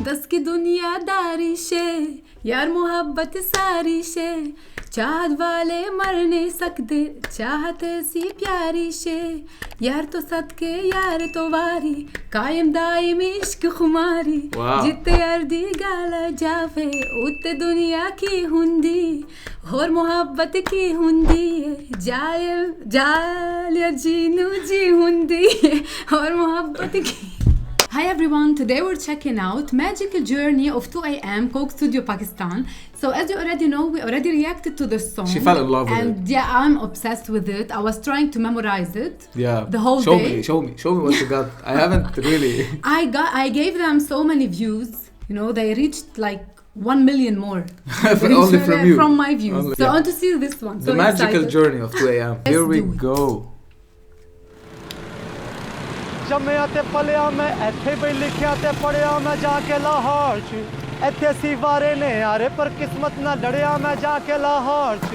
दस की दुनियादारी शे यार मोहब्बत सारी शे चाहत वाले मर नहीं सकते चाहत ऐसी प्यारी शे यार तो सदके यार तो वारी कायम दायम इश्क खुमारी जिते अर्दी गाला जावे उते दुनिया की हुंदी और मोहब्बत की हुंदी जायल जालिया जीनू जी हुंदी और मोहब्बत की. Hi everyone, today we're checking out Magical Journey of 2AM Coke Studio Pakistan. So as you already know, we already reacted to this song. She fell in love with it. And yeah, I'm obsessed with it. I was trying to memorize it. Yeah. The whole day. Show me what you got. I haven't really. I gave them so many views. You know, they reached like 1 million more. Only from you. From my views. Only, so I want to see this one. The so Magical excited. Journey of 2AM. Here we go. जम्मिया ते पलिया मैं ऐथे भी लिखिया ते पढ़िया मैं जाके लाहौर च ऐथे सिवारे ने यारे पर किस्मत ना लड़िया मैं जाके लाहौर च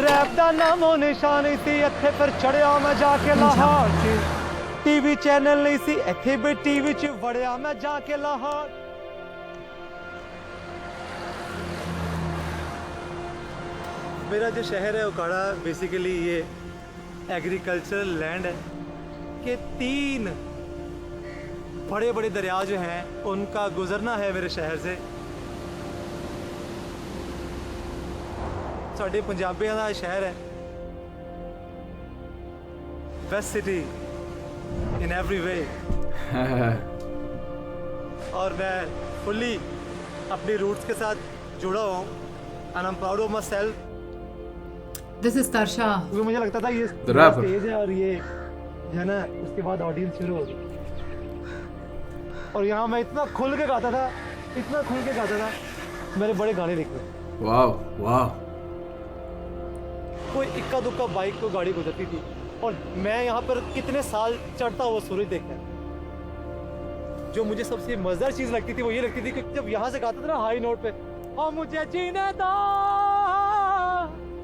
रैप दा नामो निशानी सी ऐथे पर चढ़िया मैं जाके लाहौर च टीवी चैनल नहीं सी ऐथे भी टीवी च वड़िया मैं जाके लाहौर. मेरा जो शहर है उकाड़ा बेसिकली ये एग्रीकल्चरल लैंड है कि 3 बड़े बड़े दरिया जो हैं उनका गुजरना है मेरे शहर से. साढ़े पंजाबियों का शहर है best city in every way और मैं फुल्ली अपनी रूट्स के साथ जुड़ा हुआ हूँ and I am proud of my self. This is Tarsha. क्योंकि मुझे लगता था ये स्टेज है और ये है ना उसके बाद ऑडियंस शुरू होगी और यहाँ मैं इतना खुल के गाता था मेरे बड़े गाने लिखे. वाह कोई इक्का दुक्का बाइक को गाड़ी गुजरती थी और मैं यहाँ पर कितने साल चढ़ता हुआ सूरज देखा. जो मुझे सबसे मजेदार चीज लगती थी वो ये लगती थी कि जब यहाँ से गाता था ना हाई नोट पे और मुझे जीने दो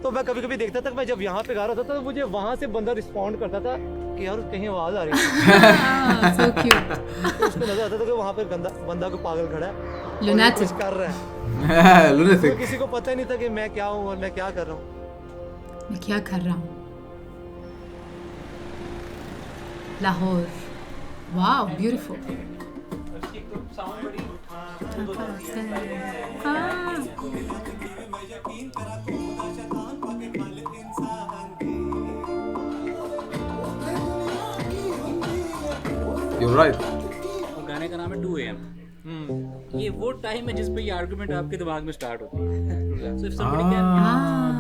तो मैं कभी कभी देखता था कि मैं जब यहाँ पे गा रहा था तो मुझे वहाँ से बंदा रिस्पॉन्ड करता था कि यार कहीं आवाज आ रही है. So cute. तो उसको नजर आता था कि वहाँ पे बंदा को पागल खड़ा है Lunatic. कुछ कर रहा है. Lunatic. तो किसी को पता ही नहीं था कि मैं क्या हूँ और मैं क्या कर रहा हूँ. मैं क्या कर रहा हूँ. Lahore. Wow, beautiful. You're right. और गाने का नाम है 2AM. ये वो टाइम है जिस पे ये आर्गुमेंट आपके दिमाग में स्टार्ट होती है. So if somebody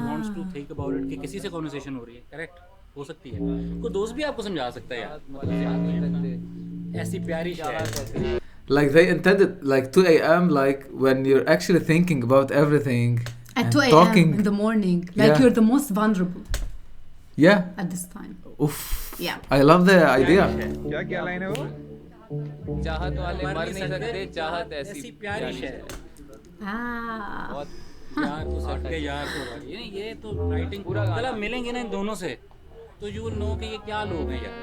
wants to think about it कि किसी से कन्वर्सेशन हो रही है, करेक्ट हो सकती है. कोई दोस्त भी आपको समझा सकता है यार. मतलब ऐसी प्यारी शायरी. Like they intended like 2AM like when you're actually thinking about everything At 2 a.m. in the morning, like you're the most vulnerable. Yeah. At this time. Oof. Yeah. I love the idea. क्या line है वो? चाहत वाले मर नहीं सकते चाहत ऐसी प्यारी शहर. बहुत यार तो सबके यार को ये तो राइटिंग पूरा मतलब मिलेंगे ना इन दोनों से तो यू विल नो कि ये क्या लोग हैं यार.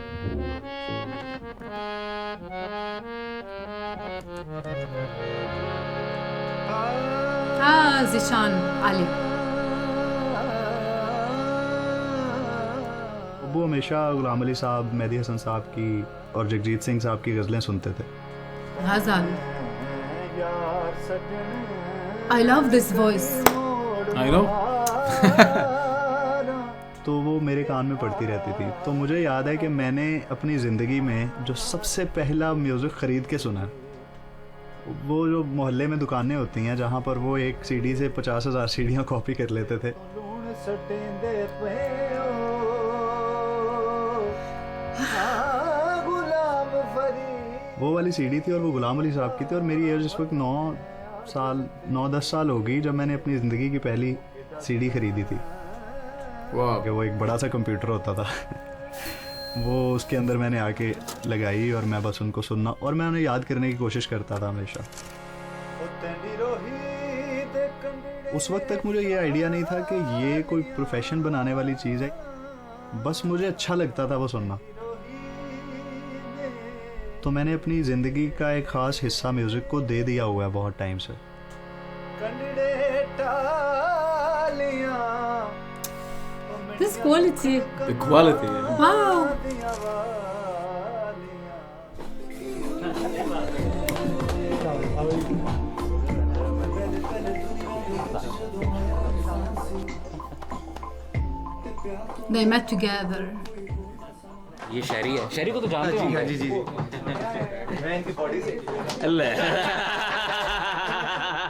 ज़ीशान आली. वो हमेशा गुलाम अली साहब, मेहदी हसन साहब की और जगजीत सिंह साहब की गज़लें सुनते थे. गज़ल. I love this voice. I know. तो वो मेरे कान में पड़ती रहती थी. तो मुझे याद है कि मैंने अपनी ज़िंदगी में जो सबसे पहला म्यूज़िक ख़रीद के सुना, वो जो मोहल्ले में दुकानें होती हैं जहाँ पर वो एक सीडी से 50,000 सीडियाँ कॉपी कर लेते थे. वो वाली सीडी थी और वो गुलाम अली साहब की थी और मेरी एज इस वक्त 9-10 साल हो गई जब मैंने अपनी ज़िंदगी की पहली सीडी ख़रीदी थी. वाह. कि वो एक बड़ा सा कंप्यूटर होता था वो उसके अंदर मैंने आके लगाई और मैं बस उनको सुनना और मैं उन्हें याद करने की कोशिश करता था हमेशा. उस वक्त तक मुझे ये आइडिया नहीं था कि ये कोई प्रोफेशन बनाने वाली चीज़ है. बस मुझे अच्छा लगता था वो सुनना. तो मैंने अपनी ज़िंदगी का एक ख़ास हिस्सा म्यूज़िक को दे दिया हुआ है बहुत टाइम से। This quality. The quality. Yeah. Wow. They met together. ये शहरी है, शहरी को तो जानते हो? जी मैं इनकी बॉडी से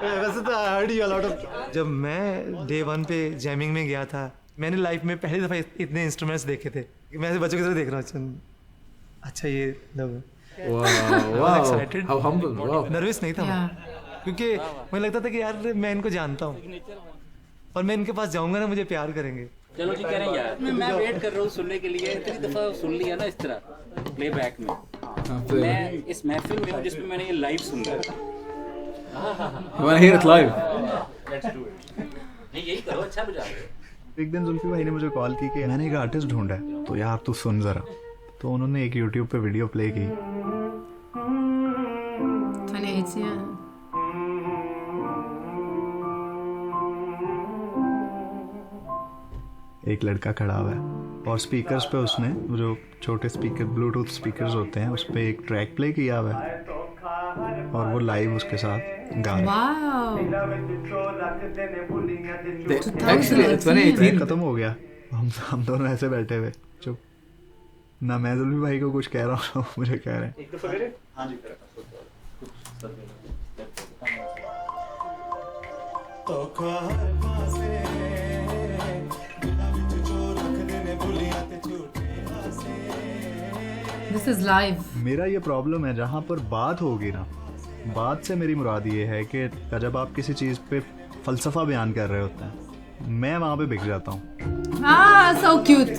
वैसे तो I heard you a lot of. जब मैं डे 1 पे जैमिंग में गया था, मैंने लाइफ में पहली दफ़ा इतने इंस्ट्रूमेंट्स देखे थे। मैं ऐसे बच्चों की तरह देख रहा हूँ, अच्छा ये लोग Wow. excited. How humble. Wow. Nervous नहीं था मैं, Yeah. क्योंकि मुझे लगता था कि यार मैं इनको जानता हूँ और मैं इनके पास जाऊंगा ना मुझे प्यार करेंगे। चलो ठीक कह रहे हैं यार, मैं वेट कर रहा हूँ सुनने के लिए। इतनी दफ़ा सुन लिया ना इस तरह प्लेबैक में, मैं इस महफिल में हूँ जिसमें मैंने ये लाइव सुना है। You wanna hear it live? नहीं यही करो, अच्छा बजा रहे हो। एक दिन जुल्फी भाई ने मुझे कॉल की कि मैंने एक आर्टिस्ट ढूंढा है, तो यार तू सुन ज़रा। तो उन्होंने एक यूट्यूब पे वीडियो प्ले की। 2018. एक लड़का खड़ा हुआ है और स्पीकर्स पे उसने जो छोटे स्पीकर ब्लूटूथ स्पीकर्स होते हैं उस पर एक ट्रैक प्ले किया हुआ है और वो लाइव उसके साथ गा रहा है। Wow. Actually, 2018. ट्रैक खत्म हो गया, हम दोनों ऐसे बैठे हुए चुप। ना मैं जुल्फी भाई को कुछ कह रहा हूँ, मुझे कह रहे हैं। This is live. मेरा ये प्रॉब्लम है, जहाँ पर बात होगी ना, बात से मेरी मुराद ये है कि जब आप किसी चीज़ पे फ़लसफ़ा बयान कर रहे होते हैं, मैं वहाँ पे बिक जाता हूँ। Ah, so cute.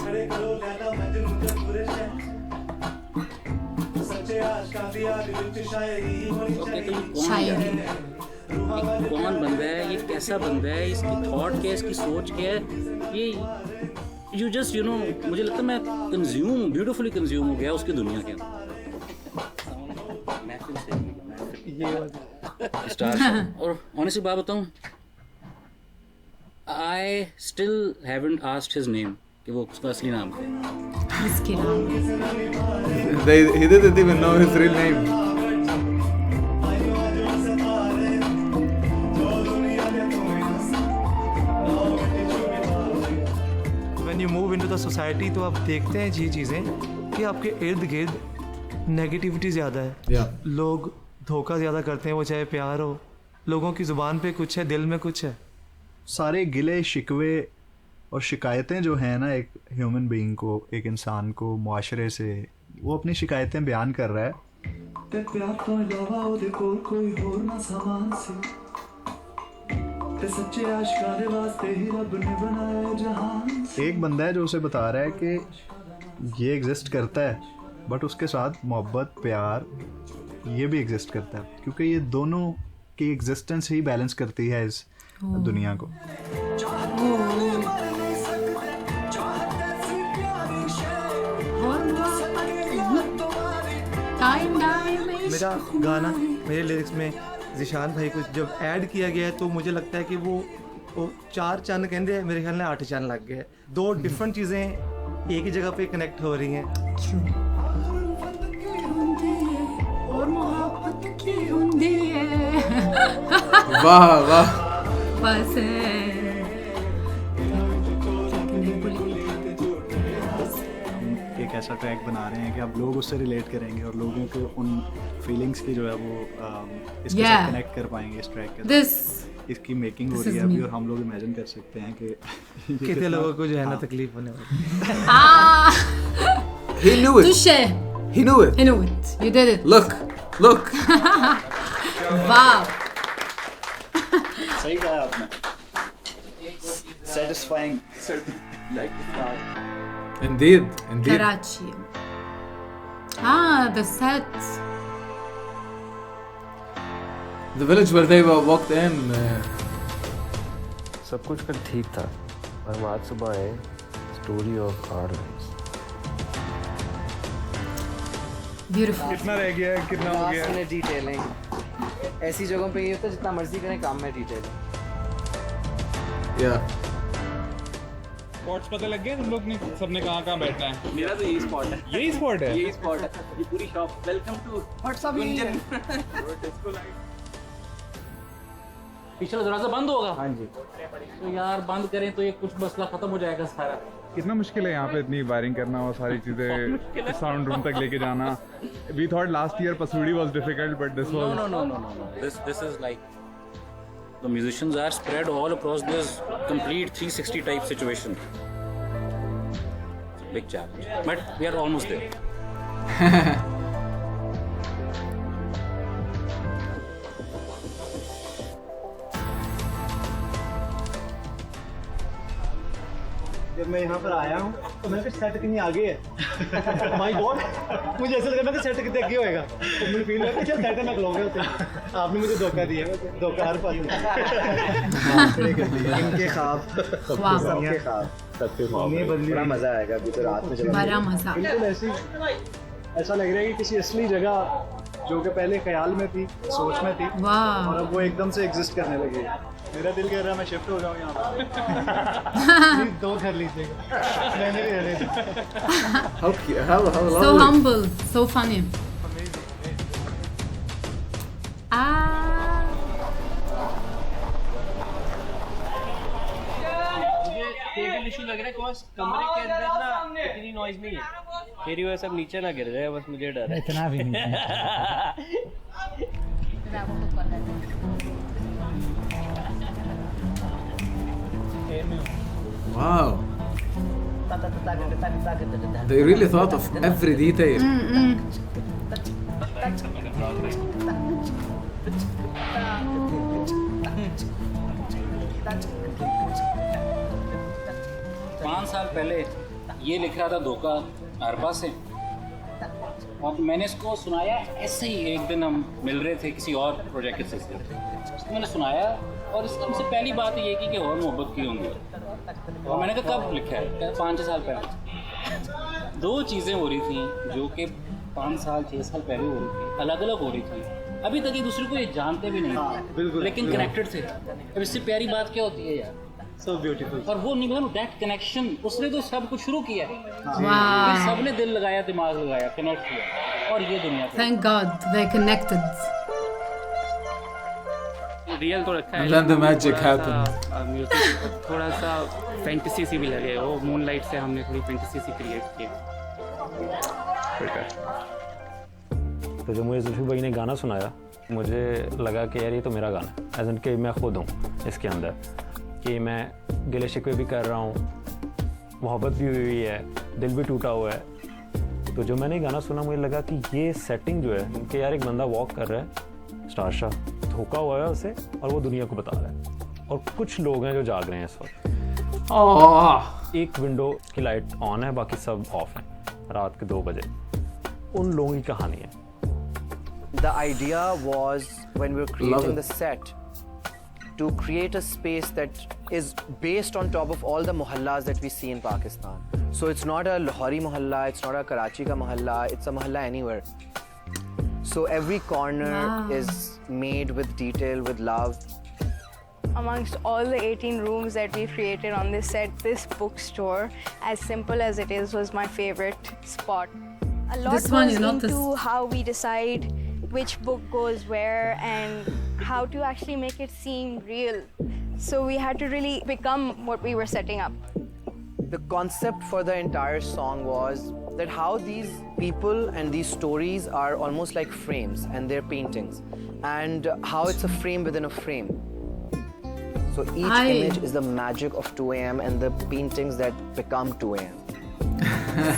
शायरी. ये कौन बंदा है, ये कैसा बंदा है, इसकी थॉट क्या है, इसकी सोच क्या है, ये यू जस्ट यू नो, मुझे लगता है मैं कंज्यूम ब्यूटीफुली कंज्यूम हो गया उसकी दुनिया के अंदर। स्टार। और ऑनेस्टली बात बताऊं, I still haven't asked his name, कि वो उसका असली नाम क्या है। इसके नाम. He didn't even know his real name. When you move into the society तो आप देखते हैं ये चीज़ें कि आपके इर्द गिर्द नेगेटिविटी ज़्यादा है। Yeah. लोग धोखा ज़्यादा करते हैं, वो चाहे प्यार हो, लोगों की ज़ुबान पे कुछ है, दिल में कुछ है। सारे गिले शिकवे और शिकायतें जो हैं ना, एक ह्यूमन बीइंग को, एक इंसान को मुआशरे से, वो अपनी शिकायतें बयान कर रहा है। ते प्यार तो इलावा ओदे कोल कोई होर ना सामान सी, ते सच्चे आशिकां दे वास्ते ही रब ने बनाया जहान। एक बंदा है जो उसे बता रहा है कि ये एग्जिस्ट करता है, बट उसके साथ मोहब्बत, प्यार, ये भी एग्जिस्ट करता है, क्योंकि ये दोनों की एग्जिस्टेंस ही बैलेंस करती है इस दुनिया को। मेरा गाना, मेरे लिरिक्स में ज़िशान भाई को जब ऐड किया गया है तो मुझे लगता है कि वो 4 चंद कहते हैं, मेरे ख्याल में 8 चंद लग गए। 2 डिफरेंट चीज़ें एक ही जगह पे कनेक्ट हो रही हैं। वाह वाह। बस एक ऐसा ट्रैक बना रहे हैं कि अब लोग उससे रिलेट करेंगे और लोगों के उन फीलिंग्स की जो है वो इसके साथ कनेक्ट कर पाएंगे इस ट्रैक के साथ। इसकी मेकिंग हो रही है अभी और हम लोग इमेजिन कर सकते हैं कि कितने लोगों को जो है ना तकलीफ होने वाली है। He knew it. Touche. He knew it. You knew it. You did it. Look. Wow. सही कहा आपने। Satisfying. Indeed. Karachi. The set. The village where they walked in. सब कुछ कल ठीक था और हम आज सुबह आए story of our lives. Beautiful. कितना रह गया है, कितना हो गया है? डिटेलिंग ऐसी जगहों पे ये होता है जितना मर्जी करें काम में डिटेलिंग। Yeah. स्पॉट्स पता लग गए तुम लोग ने, सबने कहाँ बैठना है? मेरा तो यही स्पॉट है, यही स्पॉट है। यही स्पॉट है, ये पूरी शॉप। Welcome to Gunjan. पिछला दरवाजा बंद होगा। हाँ जी। तो यार बंद करें तो ये कुछ मसला खत्म हो जाएगा सारा। कितना मुश्किल है यहाँ पे इतनी वायरिंग करना और सारी चीजें साउंड रूम तक लेके जाना। वी थॉट लास्ट ईयर पसूड़ी was difficult but this was No. This is like the musicians are spread all across this complete 360 type situation. It's a big challenge, but we are almost there. जब मैं यहाँ पर आया हूँ तो मैंने कहा सेट कहीं आगे है। माय गॉड, मुझे ऐसा लगा मैं सेट कितने आगे होएगा। तो मुझे फील हुआ कि चल सेट में खलोगे होते। आपने मुझे धोखा दिया, धोखा हर पास इनके ख्वाब सबके ख्वाब सबके ख्वाब में बड़ा मजा आएगा अभी तो रात में चला। बड़ा मजा। बिल्कुल ऐसा लग रहा है कि किसी असली जगह जो कि पहले ख्याल में थी, सोच में थी, और अब वो एकदम से एग्जिस्ट करने लगी। मेरा दिल कह रहा है मैं शिफ्ट हो जाऊँ यहाँ पर। दो घर लीजिएगा, मैंने भी रहने दी। So humble, so funny. Issue लग रहा है कि कमरे के अंदर ना इतनी नॉइज नहीं है, फिर वो सब नीचे ना गिर जाए, बस मुझे डर है। इतना भी नहीं। Wow. They really thought of every detail. पाँच साल पहले ये लिख रहा था धोखा अरबा से, और मैंने इसको सुनाया ऐसे ही। एक दिन हम मिल रहे थे किसी और प्रोजेक्ट के सिलसिले में, उसको मैंने सुनाया और इससे पहली बात ये की कि और मोहब्बत की होंगी। और मैंने कहा कब लिखा है? 5-6 साल पहले। दो चीज़ें हो रही थी जो कि 5 साल 6 साल पहले हो रही थी, अलग अलग हो रही थी। अभी तक एक दूसरे को ये जानते भी नहीं थे, लेकिन कनेक्टेड थे। अब इससे प्यारी बात क्या होती है यार? So beautiful. और वो नहीं दैट कनेक्शन, उसने तो सब कुछ शुरू किया, Wow. सबने दिल लगाया, दिमाग लगाया, कनेक्ट किया, और ये दुनिया पे। Thank God they're connected. Real तो रखा है, And then the magic happened. Music थोड़ा सा फैंटेसी सी भी लगे। वो मूनलाइट से हमने थोड़ी फैंटेसी सी क्रिएट की। तो जब मुझे जुल्फी भाई ने गाना सुनाया, मुझे लगा कि यार ये तो मेरा गाना है, एज इन कि मैं खुद हूँ इसके अंदर, कि मैं गिले शिकवे भी कर रहा हूँ, मोहब्बत भी हुई है, दिल भी टूटा हुआ है। तो जब मैंने ये गाना सुना, मुझे लगा कि ये सेटिंग जो है कि यार एक बंदा वॉक कर रहा है, स्टार शाह धोखा हुआ है उसे, और वो दुनिया को बता रहा है, और कुछ लोग हैं जो जाग रहे हैं इस वक्त। एक विंडो की लाइट ऑन है, बाकी सब ऑफ हैं, रात के 2 बजे। उन लोगों की कहानी है। The idea was when we were creating the set to create a space that is based on top of all the mohallas that we see in Pakistan. So it's not a Lahori mohalla, it's not a Karachi ka mohalla, it's a mohalla anywhere. So every corner is made with detail, with love. Amongst all the 18 rooms that we created on this set, this bookstore, as simple as it is, was my favorite spot. A lot This one goes is not into how we decide which book goes where and how to actually make it seem real. So we had to really become what we were setting up. The concept for the entire song was that how these people and these stories are almost like frames, and they're paintings, and how it's a frame within a frame. So each image is the magic of 2 AM and the paintings that become 2 AM.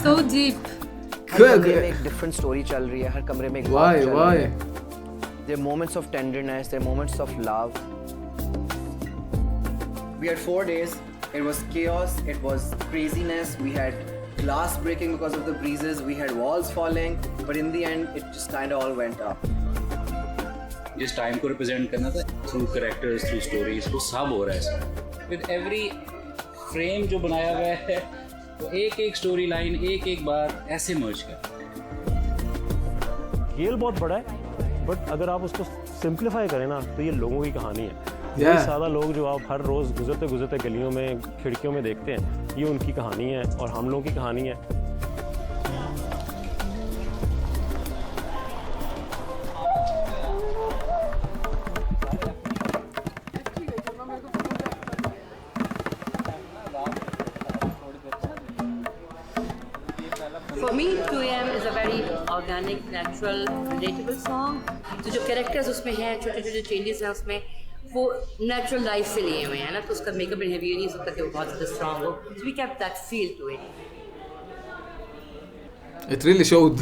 So deep. हर कमरे में एक different story चल रही है, हर कमरे में एक बात चल रही है। There are moments of tenderness, there are moments of love. We had 4 days. It was chaos, it was craziness. We had glass breaking because of the breezes. We had walls falling, but in the end, it just kind of all went up. जिस time को represent करना था, through characters, through stories, वो सब हो रहा है इसमें। विद एवरी फ्रेम जो बनाया हुआ है, तो एक एक स्टोरी लाइन, एक एक बात ऐसे मर्ज कर। स्केल बहुत बड़ा है, बट अगर आप उसको सिंप्लीफाई करें ना तो ये लोगों की कहानी है। ये सादा लोग जो आप हर रोज़ गुजरते गुजरते गलियों में खिड़कियों में देखते हैं, ये उनकी कहानी है और हम लोगों की कहानी है। For me, 2am is a very organic, natural, relatable song. तो जो characters उसमें हैं, छोटे छोटे changes हैं उसमें, वो natural life से लिए हुए हैं ना, तो उसका makeup and heavy नहीं हो सकता कि वो बहुत ज़्यादा strong हो. So we kept that feel to it. It really showed.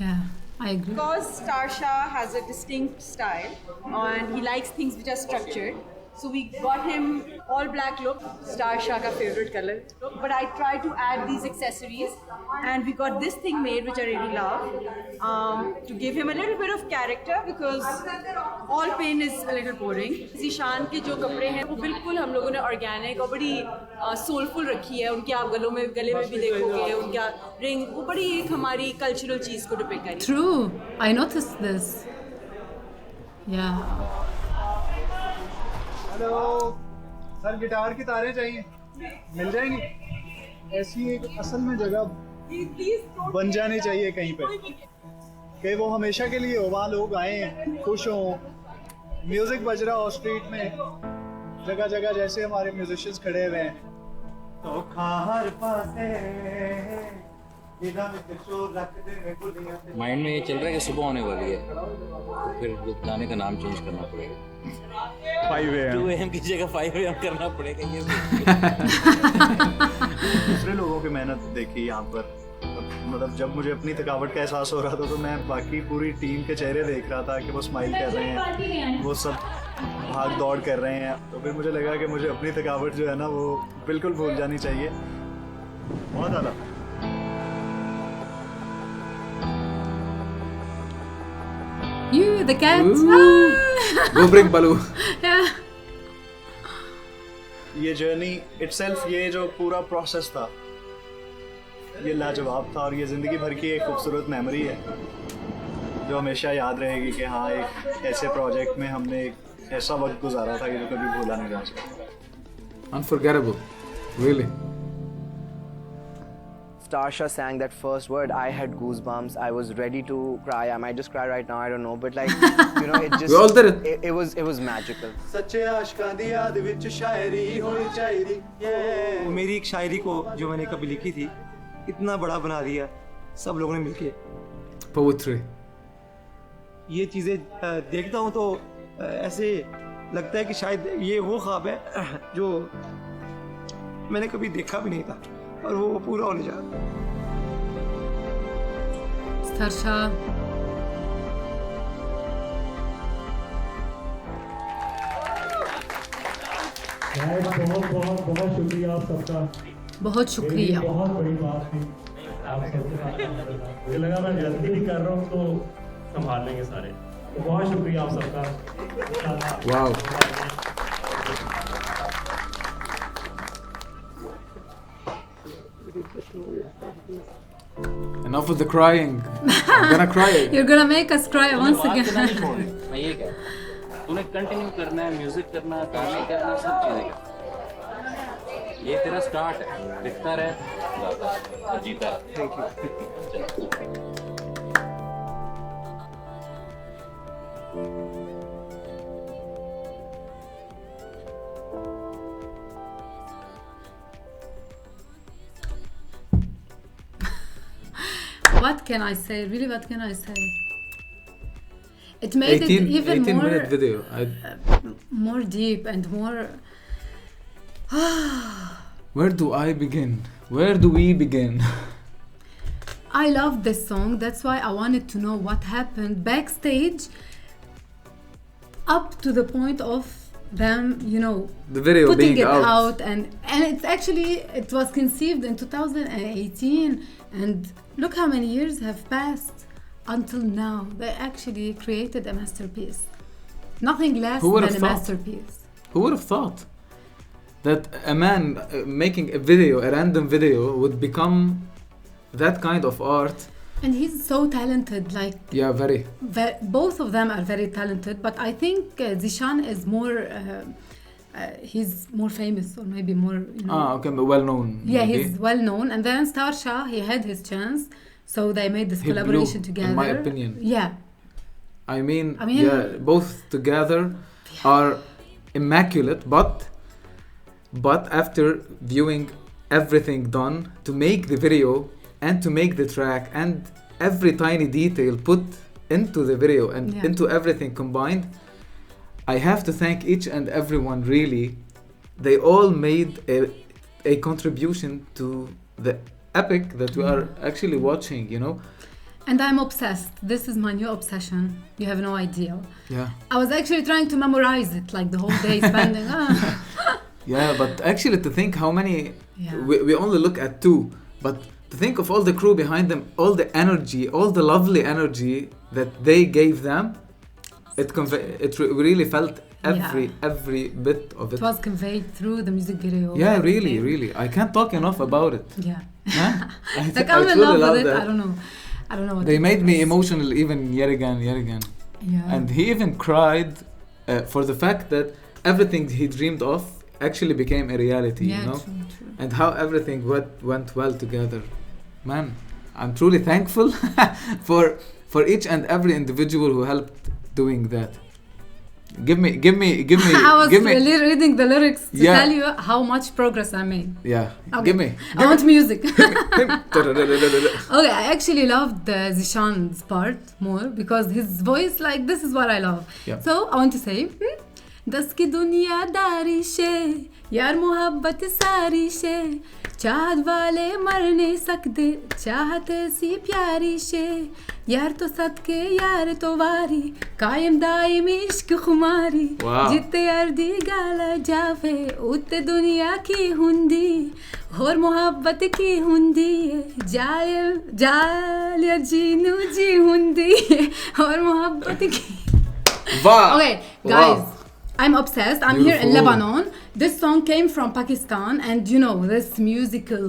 Yeah, I agree. Because Starsha has a distinct style and he likes things which are structured. So we got him all black look, Starsha ka favorite color. But I tried to add these accessories and we got this thing made which I really love to give him a little bit of character because all pain is a little boring. Zishan के जो कपड़े हैं वो बिल्कुल हम लोगों ने organic और बड़ी soulful रखी है. उनके आप गले में भी देखोगे उनका ring वो बड़ी एक हमारी cultural चीज़ को depict करी. True, I noticed this. Yeah. Hello sir, guitar की तारें चाहिए, मिल जाएंगी? ऐसी एक असल में जगह बन जानी चाहिए कहीं पे कि वो हमेशा के लिए हो, वहाँ लोग आए खुश हों, म्यूजिक बज रहा हो स्ट्रीट में जगह जगह जैसे हमारे म्यूजिशियंस खड़े हुए हैं। तो खार पासे माइंड में ये चल रहा है कि सुबह होने वाली है, तो फिर गाने का नाम चेंज करना पड़ेगा। 5 AM 2 AM की जगह 5 AM करना पड़ेगा। ये दूसरे लोगों की मेहनत देखी यहाँ पर, मतलब जब मुझे अपनी थकावट का एहसास हो रहा था तो मैं बाकी पूरी टीम के चेहरे देख रहा था कि वो स्माइल कर रहे हैं, वो सब भाग दौड़ कर रहे हैं, तो फिर मुझे लगा कि मुझे अपनी थकावट जो है ना वो बिल्कुल भूल जानी चाहिए। बहुत ज़्यादा। You, the cat. Go bring Balu. Yeah. ये जर्नी इटसेल्फ, ये जो पूरा प्रोसेस था ये लाजवाब था और ये ज़िंदगी भर की एक खूबसूरत मेमोरी है जो हमेशा याद रहेगी कि हाँ एक ऐसे प्रोजेक्ट में हमने एक ऐसा वक्त गुजारा था कि जो कभी भूला नहीं जा सकता। Unforgettable, really. Starsha sang that first word, I had goosebumps. I was ready to cry. I might just cry right now. I don't know, but like you know, it just We all did it. It was magical. सच्चे आशिकां दी याद विच शायरी होनी चाहिए। वो मेरी एक शायरी को जो मैंने कभी लिखी थी इतना बड़ा बना दिया सब लोगों ने मिलके। Poetry. ये चीज़ें देखता हूँ तो ऐसे लगता है कि शायद ये वो ख्वाब है जो मैंने कभी देखा भी नहीं था और वो पूरा होने जा रहा है। Starsha. बहुत शुक्रिया आप सबका। बहुत शुक्रिया। बहुत बड़ी बात थी आप सबके साथ। मुझे लगा मैं जल्दी भी कर रहा हूँ तो संभाल लेंगे सारे। तो बहुत शुक्रिया आप सबका। Wow. Enough with the crying. I'm gonna cry. You're gonna make us cry once again. मैं ये कह तूने कंटिन्यू करना है, म्यूजिक करना है, गाने करना है, सब चीजें करना। ये तेरा स्टार्ट है, दिखता रहे और जीता रहे। Thank you. What can I say? Really, what can I say? It made 18, it even 18 more minute video. more deep and more. Where do I begin? Where do we begin? I love this song. That's why I wanted to know what happened backstage up to the point of them, you know, The video putting being it out. out and it's actually, it was conceived in 2018 and look how many years have passed until now. They actually created a masterpiece. Nothing less Who would than have a thought? masterpiece. Who would have thought that a man making a video, a random video, would become that kind of art And he's so talented, like Yeah, very. both of them are very talented, but I think Zishan is more he's more famous, or maybe more, you know. Okay, well known. Yeah, maybe. he's well known. And then Star Shah, he had his chance, so they made this He collaboration blew, together. in my opinion. Yeah. I mean, I mean- yeah, both together are immaculate, but after viewing everything done to make the video and to make the track and every tiny detail put into the video and Yeah. into everything combined, I have to thank each and everyone, really. They all made a contribution to the epic that we are actually watching, you know. And I'm obsessed. This is my new obsession. You have no idea. Yeah. I was actually trying to memorize it, like the whole day spending. Yeah, but actually to think how many, Yeah. we only look at two, but to think of all the crew behind them, all the energy, all the lovely energy that they gave them, we really felt every bit of it. It was conveyed through the music video. Yeah, everything. really. I can't talk enough about it. Yeah. Huh? Like I I'm in truly love with it. that. I don't know what They to made me express. emotional even yet again. Yeah. And he even cried for the fact that everything he dreamed of actually became a reality, Yeah, you know? true. And how everything went well together. Man, I'm truly thankful for each and every individual who helped doing that. Give me I was really reading the lyrics to Yeah. tell you how much progress I made. Yeah. Okay. Give me. I want music. Okay, Okay, I actually loved Zishan's part more because his voice, like, this is what I love. Yeah. So I want to say, दस की दुनियादारी शे यार मोहब्बत सारी शे चाहत वाले मर नहीं सकते चाहत सी प्यारी शे यार तो सदके यार तो वारी कायम दायम इश्क खुमारी Wow. जिते यार दी गाला जावे उते दुनिया की हुंदी और मोहब्बत की हुंदी जाल जीनू जी हुंदी और मोहब्बत की Wow. Okay, guys, Wow. I'm obsessed. I'm here in Beautiful. Lebanon. This song came from Pakistan, and you know, this musical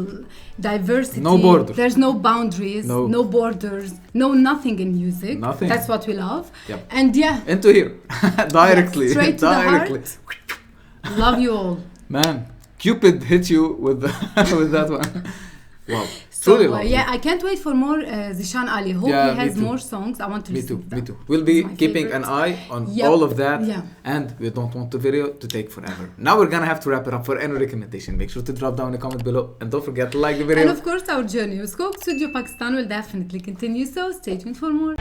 diversity. No borders. There's no boundaries, No. borders, no nothing in music. Nothing. That's what we love. Yep. And yeah, Into here. Directly. Yes, straight to the Directly. heart. Love you all. Man, Cupid hit you with with that one. Wow. So Truly lovely. yeah, I can't wait for more Zishan Ali. Hope Yeah, he me has too. more songs. I want to Me listen too, to me them. too. We'll be It's my keeping favorite. an eye on Yep. all of that. Yeah. And we don't want the video to take forever. Now we're gonna have to wrap it up. For any recommendation, make sure to drop down a comment below. And don't forget to like the video. And of course, our journey with Coke Studio Pakistan will definitely continue. So stay tuned for more.